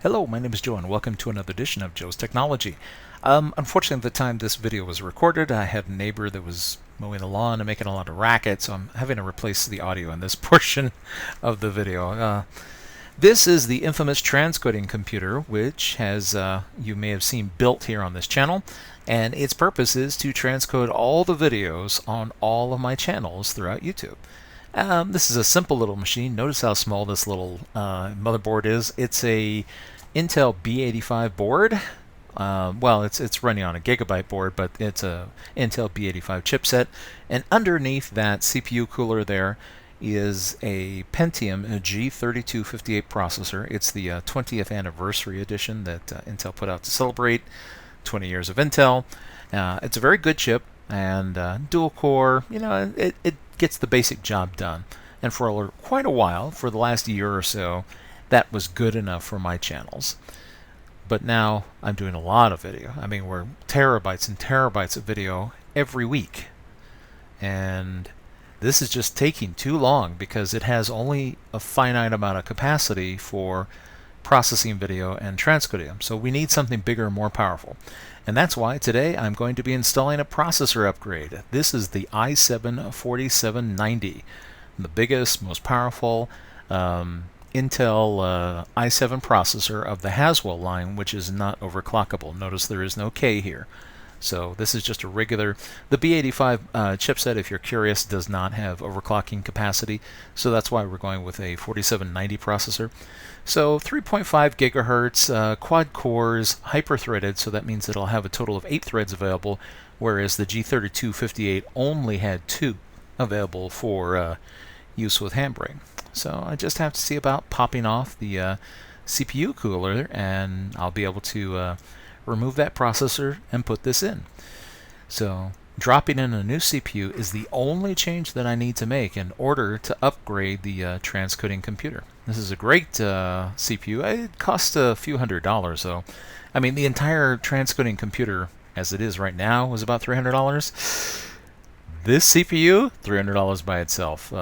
Hello, my name is Joe and welcome to another edition of Joe's Technology. Unfortunately, at the time this video was recorded, I had a neighbor that was mowing the lawn and making a lot of racket, so I'm having to replace the audio in this portion of the video. This is the infamous Transcoding Computer, which has, you may have seen, built here on this channel, and its purpose is to transcode all the videos on all of my channels throughout YouTube. This is a simple little machine. Notice how small this little motherboard is. It's a Intel B85 board. Well, it's running on a gigabyte board, but it's a Intel B85 chipset. And underneath that CPU cooler there is a Pentium G3258 processor. It's the 20th anniversary edition that Intel put out to celebrate 20 years of Intel. It's a very good chip and dual core. You know, it gets the basic job done. And for quite a while, for the last year or so, that was good enough for my channels. But now I'm doing a lot of video. I mean, we're terabytes and terabytes of video every week. And this is just taking too long because it has only a finite amount of capacity for processing video and transcoding them. So we need something bigger and more powerful. And that's why today I'm going to be installing a processor upgrade. This is the i7-4790, the biggest, most powerful Intel i7 processor of the Haswell line, which is not overclockable. Notice there is no K here. So this is just a regular, the B85 chipset, if you're curious, does not have overclocking capacity. So that's why we're going with a 4790 processor. So 3.5 gigahertz, quad cores, hyper-threaded, so that means it'll have a total of 8 threads available, whereas the G3258 only had 2 available for use with Handbrake. So I just have to see about popping off the CPU cooler, and I'll be able to remove that processor and put this in. So dropping in a new CPU is the only change that I need to make in order to upgrade the Transcoding Computer. This is a great CPU. It costs a few $100s though. I mean, the entire Transcoding Computer as it is right now was about $300. This CPU, $300 by itself.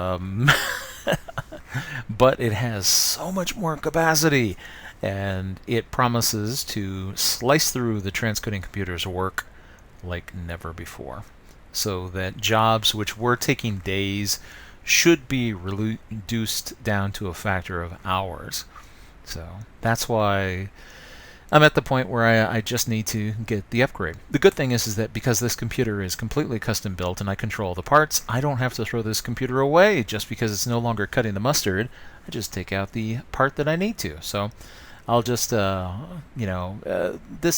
But it has so much more capacity, and it promises to slice through the Transcoding Computer's work like never before. So that jobs which were taking days should be reduced down to a factor of hours. So that's why I'm at the point where I just need to get the upgrade. The good thing is that because this computer is completely custom built and I control the parts, I don't have to throw this computer away just because it's no longer cutting the mustard. I just take out the part that I need to. So I'll just, this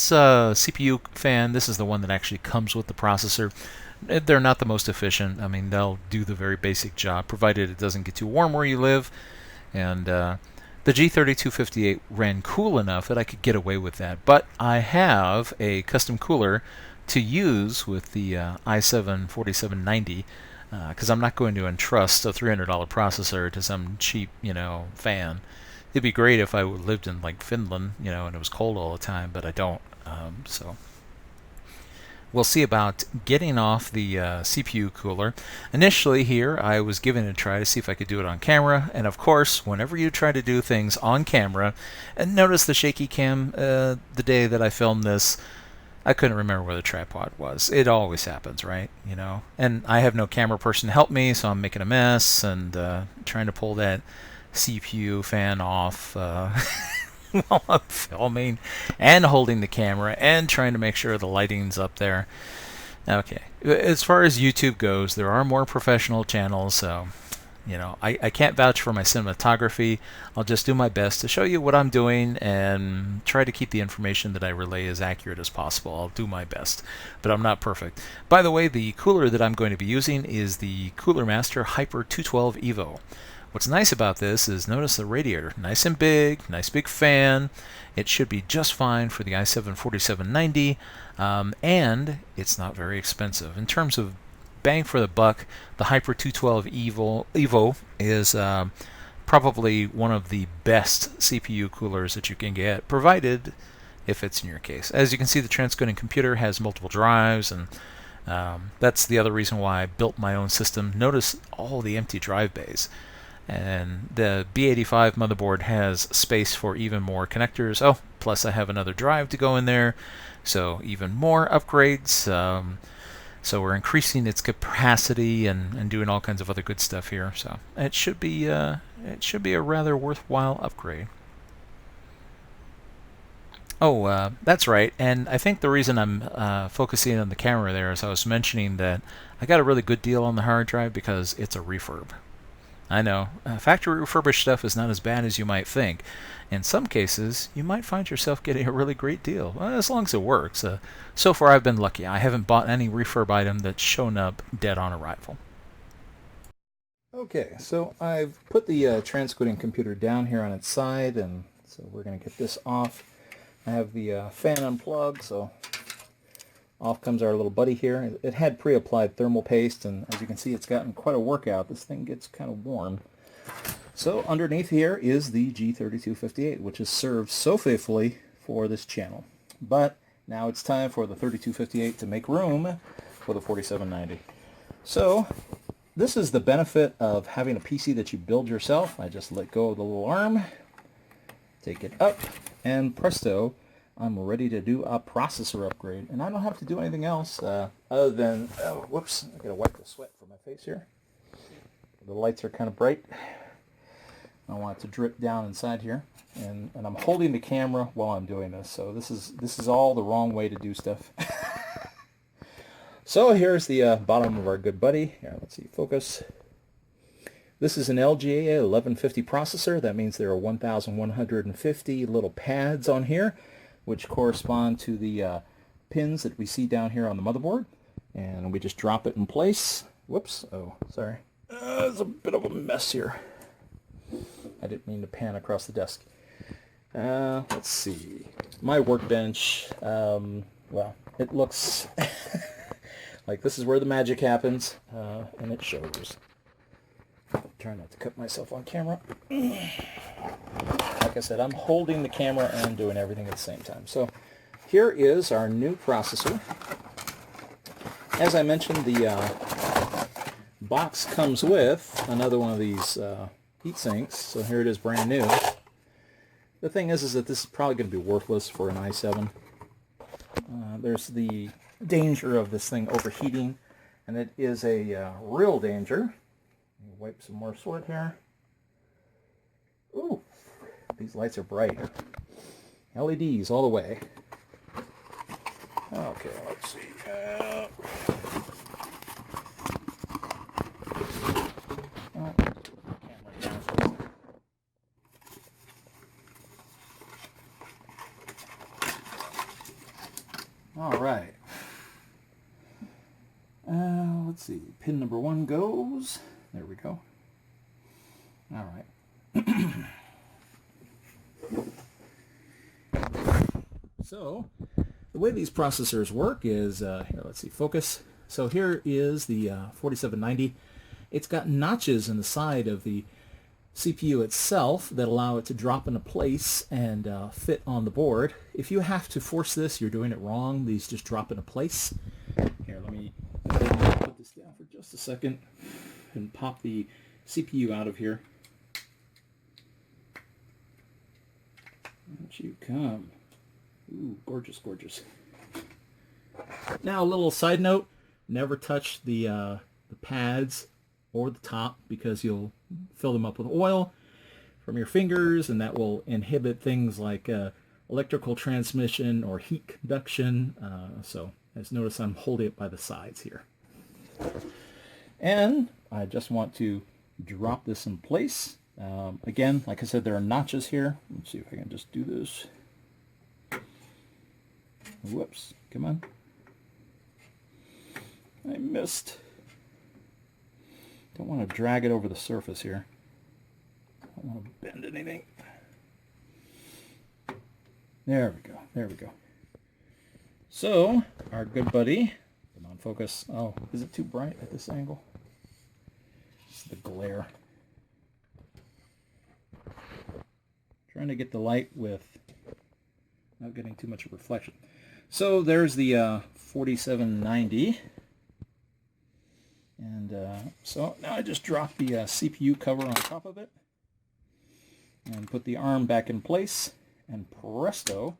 CPU fan, this is the one that actually comes with the processor. They're not the most efficient. I mean, they'll do the very basic job, provided it doesn't get too warm where you live. And the G3258 ran cool enough that I could get away with that. But I have a custom cooler to use with the i7-4790 because I'm not going to entrust a $300 processor to some cheap, fan. It'd be great if I lived in like Finland, and it was cold all the time, but I don't. So we'll see about getting off the CPU cooler. Initially here, I was giving it a try to see if I could do it on camera. And of course, whenever you try to do things on camera, and notice the shaky cam the day that I filmed this, I couldn't remember where the tripod was. It always happens, right? And I have no camera person to help me, so I'm making a mess and trying to pull that CPU fan off while I'm filming and holding the camera and trying to make sure the lighting's up there. Okay, as far as YouTube goes, there are more professional channels, so I can't vouch for my cinematography. I'll just do my best to show you what I'm doing and try to keep the information that I relay as accurate as possible. I'll do my best, but I'm not perfect. By the way, the cooler that I'm going to be using is the Cooler Master Hyper 212 Evo. What's nice about this is notice the radiator, nice and big, nice big fan. It should be just fine for the i7-4790, and it's not very expensive. In terms of bang for the buck, the Hyper 212 Evo is probably one of the best CPU coolers that you can get, provided if it's in your case. As you can see, the Transcoding Computer has multiple drives, and that's the other reason why I built my own system. Notice all the empty drive bays. And the B85 motherboard has space for even more connectors. Oh, plus I have another drive to go in there, so even more upgrades. So we're increasing its capacity and doing all kinds of other good stuff here. So it should be a rather worthwhile upgrade. Oh, that's right. And I think the reason I'm focusing on the camera there is I was mentioning that I got a really good deal on the hard drive because it's a refurb. I know, factory refurbished stuff is not as bad as you might think. In some cases, you might find yourself getting a really great deal, as long as it works. So far, I've been lucky. I haven't bought any refurb item that's shown up dead on arrival. Okay, so I've put the transcoding computer down here on its side, and so we're going to get this off. I have the fan unplugged, so off comes our little buddy here. It had pre-applied thermal paste, and as you can see, it's gotten quite a workout. This thing gets kind of warm. So underneath here is the G3258, which has served so faithfully for this channel. But now it's time for the 3258 to make room for the 4790. So this is the benefit of having a PC that you build yourself. I just let go of the little arm, take it up, and presto, I'm ready to do a processor upgrade. And I don't have to do anything else other than, oh, whoops, I gotta wipe the sweat from my face here. The lights are kind of bright. I want it to drip down inside here. And I'm holding the camera while I'm doing this, so this is all the wrong way to do stuff. So here's the bottom of our good buddy. Here, let's see, focus. This is an LGA 1150 processor. That means there are 1,150 little pads on here, which correspond to the pins that we see down here on the motherboard. And we just drop it in place. Whoops, oh, sorry. There's a bit of a mess here. I didn't mean to pan across the desk. Let's see. My workbench, well, it looks like this is where the magic happens, and it shows. Try not to cut myself on camera. Like I said, I'm holding the camera and doing everything at the same time. So here is our new processor. As I mentioned, the box comes with another one of these heat sinks. So here it is, brand new. The thing is that this is probably going to be worthless for an i7. There's the danger of this thing overheating, and it is a real danger. Wipe some more sweat here. Ooh, these lights are bright. LEDs all the way. Okay, let's see. All right. Let's see. Pin number 1 goes. There we go. All right. So the way these processors work is, here, let's see, focus. So here is the 4790. It's got notches in the side of the CPU itself that allow it to drop into place and fit on the board. If you have to force this, you're doing it wrong. These just drop into place. Here, let me put this down for just a second and pop the CPU out of here. Won't you come? Ooh, gorgeous, gorgeous. Now, a little side note, never touch the pads or the top because you'll fill them up with oil from your fingers, and that will inhibit things like electrical transmission or heat conduction. So as notice, I'm holding it by the sides here. And I just want to drop this in place. Again, like I said, there are notches here. Let's see if I can just do this. Whoops, come on. I missed. Don't want to drag it over the surface here. Don't want to bend anything. There we go, there we go. So, our good buddy, come on, focus. Oh, is it too bright at this angle? It's the glare. Trying to get the light with not getting too much reflection. So there's the 4790. And So now I just drop the CPU cover on top of it and put the arm back in place, and presto,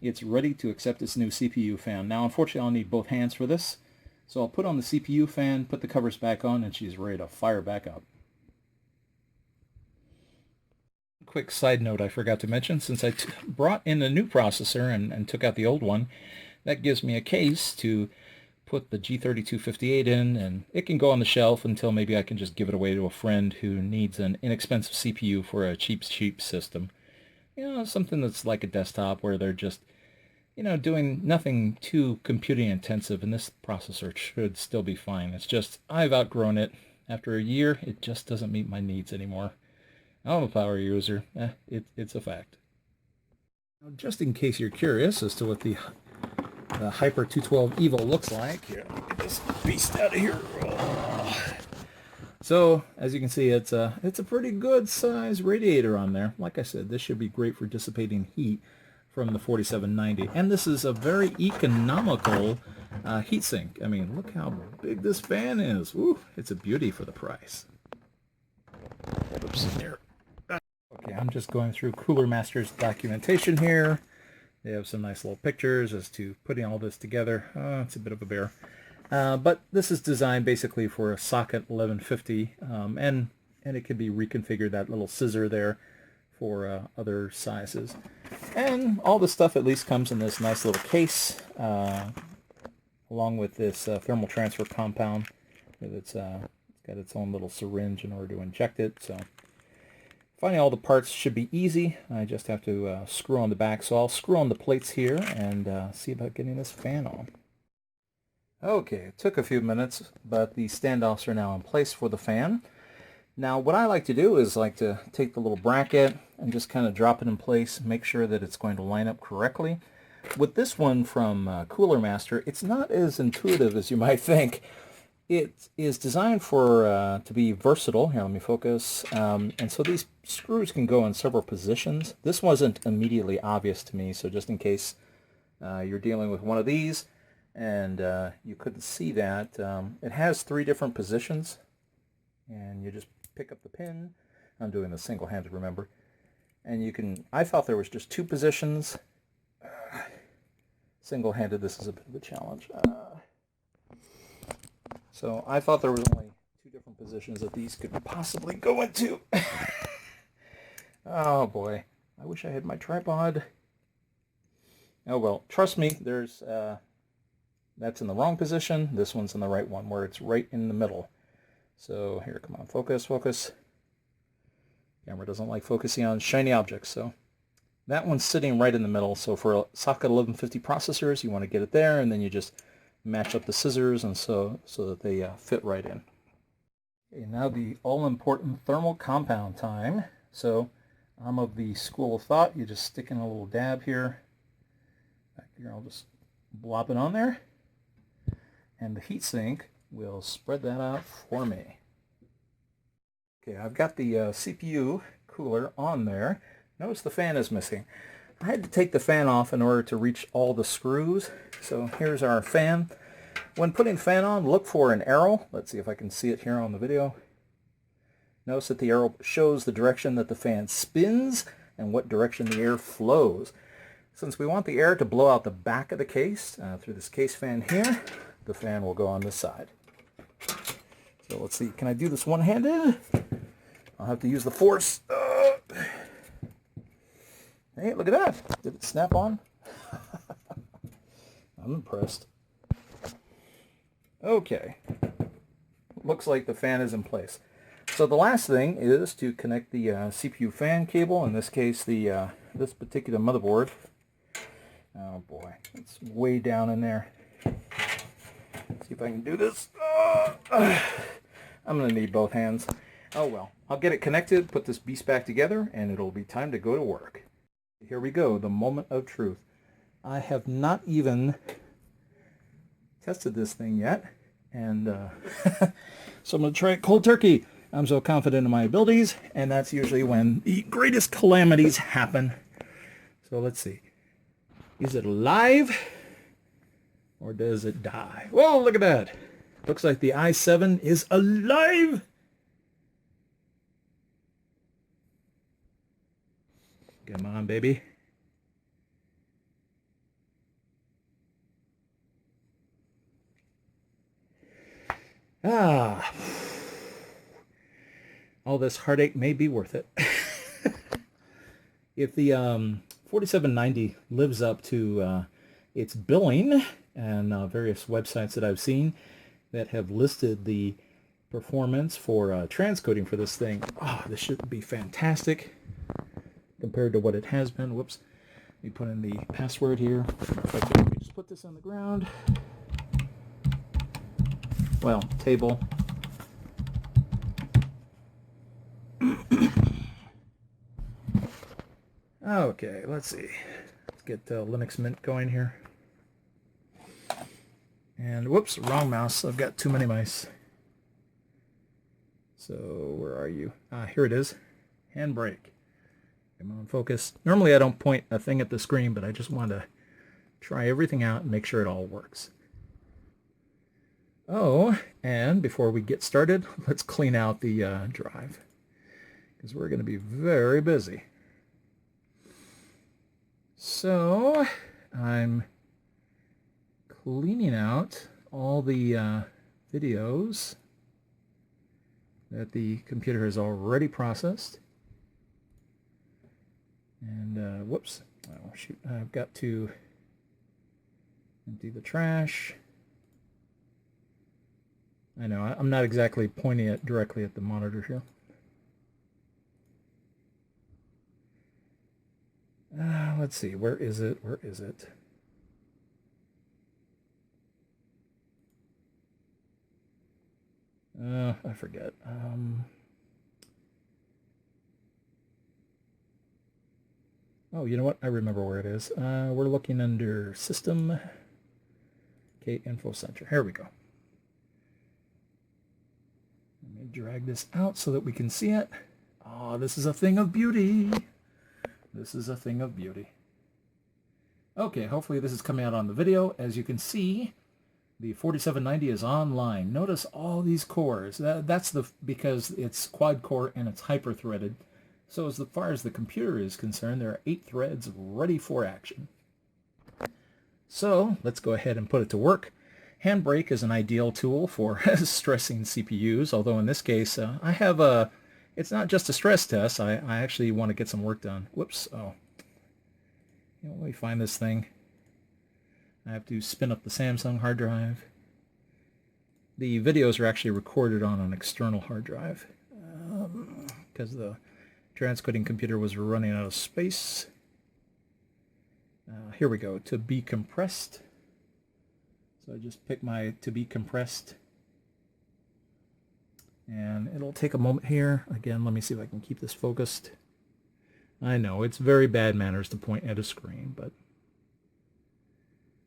it's ready to accept this new CPU fan. Now unfortunately I'll need both hands for this, so I'll put on the CPU fan, put the covers back on, and she's ready to fire back up. Quick side note I forgot to mention, since I brought in a new processor and took out the old one, that gives me a case to put the G3258 in, and it can go on the shelf until maybe I can just give it away to a friend who needs an inexpensive CPU for a cheap system. You know, something that's like a desktop where they're just, you know, doing nothing too computing intensive, and this processor should still be fine. It's just, I've outgrown it. After a year, it just doesn't meet my needs anymore. I'm a power user. It's a fact. Now, just in case you're curious as to what the Hyper 212 Evo looks like, here, let me get this beast out of here. Oh. So, as you can see, it's a pretty good size radiator on there. Like I said, this should be great for dissipating heat from the 4790. And this is a very economical heatsink. I mean, look how big this fan is. Woo, it's a beauty for the price. Oops, there. Okay, I'm just going through Cooler Master's documentation here. They have some nice little pictures as to putting all this together. It's a bit of a bear. But this is designed basically for a socket 1150, and it can be reconfigured, that little scissor there, for other sizes. And all the stuff at least comes in this nice little case, along with this thermal transfer compound. It's got its own little syringe in order to inject it. So finding all the parts should be easy. I just have to screw on the back. So I'll screw on the plates here and see about getting this fan on. Okay, it took a few minutes, but the standoffs are now in place for the fan. Now what I like to do is like to take the little bracket and just kind of drop it in place, make sure that it's going to line up correctly. With this one from Cooler Master, it's not as intuitive as you might think. It is designed for to be versatile. Here, let me focus. And so these screws can go in several positions. This wasn't immediately obvious to me, so just in case you're dealing with one of these and you couldn't see that, it has 3 different positions, and you just pick up the pin. I'm doing this single-handed, remember. And you can, I thought there was just 2 positions. Single-handed, this is a bit of a challenge. So I thought there was only 2 different positions that these could possibly go into. Oh boy, I wish I had my tripod. Oh well, trust me, there's that's in the wrong position. This one's in the right one, where it's right in the middle. So here, come on, focus. Camera doesn't like focusing on shiny objects, so that one's sitting right in the middle. So for socket 1150 processors, you want to get it there, and then you just match up the scissors and so that they fit right in. Okay, now the all-important thermal compound time. So I'm of the school of thought, you just stick in a little dab here. Back here, I'll just blop it on there, and the heatsink will spread that out for me. Okay, I've got the CPU cooler on there. Notice the fan is missing. I had to take the fan off in order to reach all the screws. So here's our fan. When putting the fan on, look for an arrow. Let's see if I can see it here on the video. Notice that the arrow shows the direction that the fan spins and what direction the air flows. Since we want the air to blow out the back of the case through this case fan here, the fan will go on this side. So let's see, can I do this one-handed? I'll have to use the force. Hey, look at that. Did it snap on? I'm impressed. Okay. Looks like the fan is in place. So the last thing is to connect the CPU fan cable, in this case the this particular motherboard. Oh boy, it's way down in there. Let's see if I can do this. I'm going to need both hands. Oh well, I'll get it connected, put this beast back together, and it'll be time to go to work. Here we go, the moment of truth. I have not even tested this thing yet, and so I'm going to try it cold turkey. I'm so confident in my abilities, and that's usually when the greatest calamities happen. So let's see. Is it alive, or does it die? Whoa, look at that. Looks like the i7 is alive! Come on, baby. Ah. All this heartache may be worth it. If the 4790 lives up to its billing and various websites that I've seen that have listed the performance for transcoding for this thing, this should be fantastic compared to what it has been. Whoops. Let me put in the password here. Let me just put this on the ground. Well, table. Okay, let's see. Let's get Linux Mint going here. And whoops, wrong mouse. I've got too many mice. So where are you? Here it is. Handbrake. Come on, focus. Normally I don't point a thing at the screen, but I just want to try everything out and make sure it all works. Oh, and before we get started, let's clean out the drive, because we're going to be very busy. So I'm cleaning out all the videos that the computer has already processed. And whoops, oh shoot, I've got to empty the trash. I know, I'm not exactly pointing it directly at the monitor here. Let's see, where is it? Where is it? I forget. Oh, you know what? I remember where it is. We're looking under System, okay, Info Center. Here we go. Let me drag this out so that we can see it. Oh, this is a thing of beauty. This is a thing of beauty. Okay, hopefully this is coming out on the video. As you can see, the 4790 is online. Notice all these cores. That's because it's quad core and it's hyper threaded. So as far as the computer is concerned, there are 8 threads ready for action. So let's go ahead and put it to work. Handbrake is an ideal tool for stressing CPUs, although in this case I have a, it's not just a stress test. I actually want to get some work done. Whoops. Oh. You know, let me find this thing. I have to spin up the Samsung hard drive. The videos are actually recorded on an external hard drive because the Transcoding Computer was running out of space. Here we go, to be compressed. So I just pick my to be compressed. And it'll take a moment here. Again, let me see if I can keep this focused. I know, it's very bad manners to point at a screen, but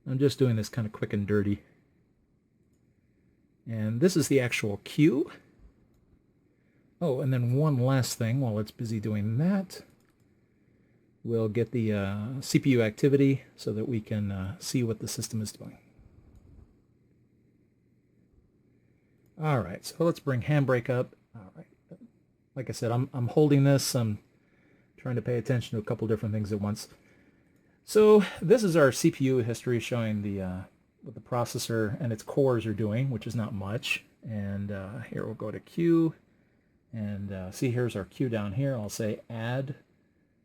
I'm just doing this kind of quick and dirty. And this is the actual queue. Oh, and then one last thing while it's busy doing that. We'll get the CPU activity so that we can see what the system is doing. All right, so let's bring Handbrake up. All right, like I said, I'm holding this. I'm trying to pay attention to a couple different things at once. So this is our CPU history showing the what the processor and its cores are doing, which is not much. And here we'll go to Q, and see, here's our Q down here. I'll say add.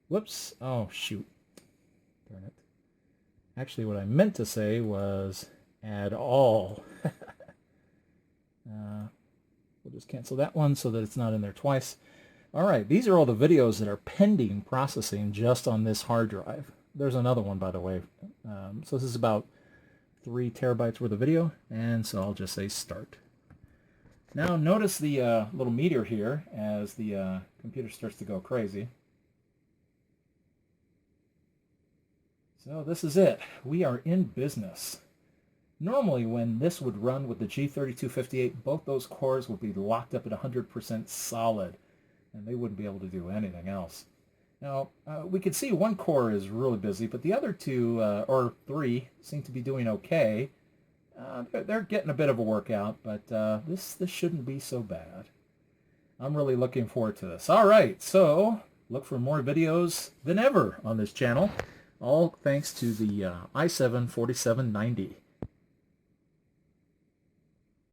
Whoops! Oh shoot! Darn it! Actually, what I meant to say was add all. We'll just cancel that one so that it's not in there twice. All right, these are all the videos that are pending processing just on this hard drive. There's another one, by the way. So this is about 3 terabytes worth of video, and so I'll just say start. Now notice the little meter here as the computer starts to go crazy. So this is it. We are in business. Normally, when this would run with the G3258, both those cores would be locked up at 100% solid, and they wouldn't be able to do anything else. Now, we can see one core is really busy, but the other 2, or 3, seem to be doing okay. they're getting a bit of a workout, but this shouldn't be so bad. I'm really looking forward to this. All right, so look for more videos than ever on this channel, all thanks to the i7-4790.